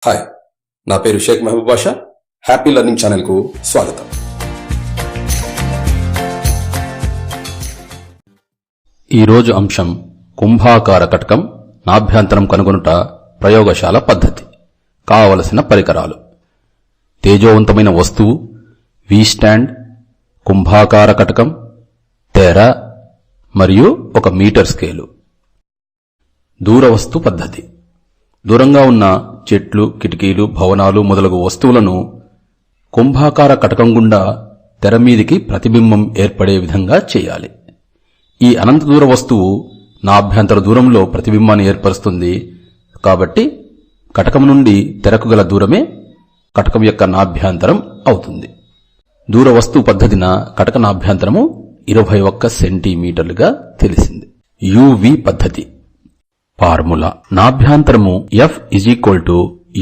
Hi, నా పేరు షేక్ మహబూబ్ బాషా. Happy learning channel కు స్వాగతం. ఈరోజు అంశం కుంభాకార కటకం నాభ్యంతరం కనుగొనుట ప్రయోగశాల పద్ధతి. కావలసిన పరికరాలు: తేజోవంతమైన వస్తువు, వి స్టాండ్, కుంభాకార కటకం, తెర మరియు ఒక మీటర్ స్కేలు. దూరవస్తు పద్ధతి: దూరంగా ఉన్న చెట్లు, కిటికీలు, భవనాలు మొదలగు వస్తువులను కుంభాకార కటకం గుండా తెరమీదికి ప్రతిబింబం ఏర్పడే విధంగా చేయాలి. ఈ అనంత దూర వస్తువు నాభ్యంతర దూరంలో ప్రతిబింబాన్ని ఏర్పరుస్తుంది. కాబట్టి కటకం నుండి తెరకు గల దూరమే కటకం యొక్క నాభ్యంతరం అవుతుంది. దూర వస్తువు పద్ధతిన కటక నాభ్యంతరము 21 సెంటీమీటర్లుగా తెలిసింది. యువి పద్ధతి. ఫార్ములా: నాభ్యంతరము F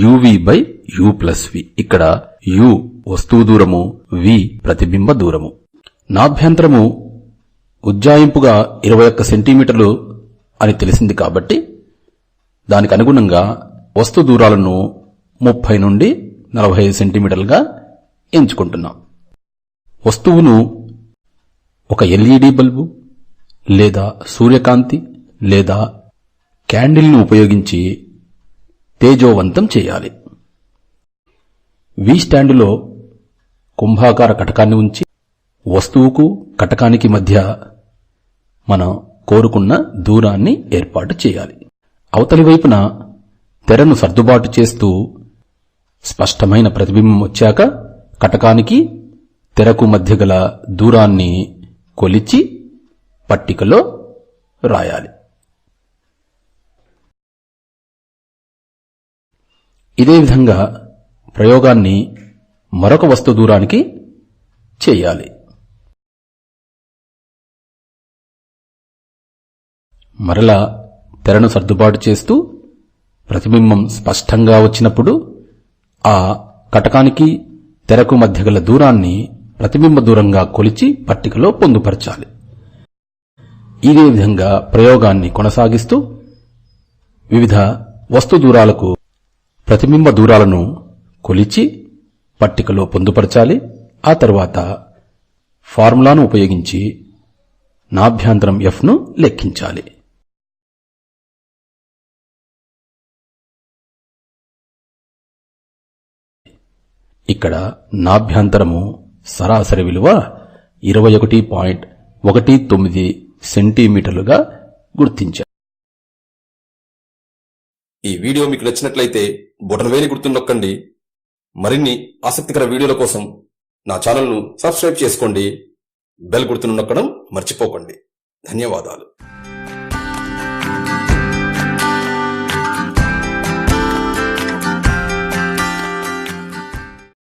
uv/u+v. ఇక్కడ u వస్తువు దూరము, v ప్రతిబింబ దూరము. నాభ్యంతరము ఉజ్జాయింపుగా 21 సెంటీమీటర్లు అని తెలిసింది కాబట్టి దానికి అనుగుణంగా వస్తు దూరాలను 30 నుండి 45 సెంటీమీటర్లుగా ఎంచుకుంటున్నాం. వస్తువును ఒక ఎల్ఈడి బల్బు లేదా సూర్యకాంతి లేదా క్యాండిల్ను ఉపయోగించి తేజోవంతం చేయాలి. వి స్టాండులో కుంభాకార కటకాన్ని ఉంచి వస్తువుకు కటకానికి మధ్య మనం కోరుకున్న దూరాన్ని ఏర్పాటు చేయాలి. అవతలి వైపున తెరను సర్దుబాటు చేస్తూ స్పష్టమైన ప్రతిబింబం వచ్చాక కటకానికి తెరకు మధ్య గల దూరాన్ని కొలిచి పట్టికలో రాయాలి. ఇదే విధంగా ప్రయోగాన్ని మరొక వస్తు దూరానికి చేయాలి. మరలా తెరను సర్దుబాటు చేస్తూ ప్రతిబింబం స్పష్టంగా వచ్చినప్పుడు ఆ కటకానికి తెరకు మధ్య గల దూరాన్ని ప్రతిబింబ దూరంగా కొలిచి పట్టికలో పొందుపరచాలి. ఇదే విధంగా ప్రయోగాన్ని కొనసాగిస్తూ వివిధ వస్తు దూరాలకు ప్రతిబింబ దూరాలను కొలిచి పట్టికలో పొందుపరచాలి. ఆ తరువాత ఫార్ములాను ఉపయోగించి నాభ్యంతరం F ను లెక్కించాలి. ఇక్కడ నాభ్యంతరము సరాసరి విలువ 21.19 సెంటీమీటర్లుగా గుర్తించారు. ఈ వీడియో మీకు నచ్చినట్లయితే బొటనవేలి గుర్తును నొక్కండి. మరిన్ని ఆసక్తికర వీడియోల కోసం నా ఛానల్ను సబ్స్క్రైబ్ చేసుకోండి. బెల్ గుర్తును నొక్కడం మర్చిపోకండి. ధన్యవాదాలు.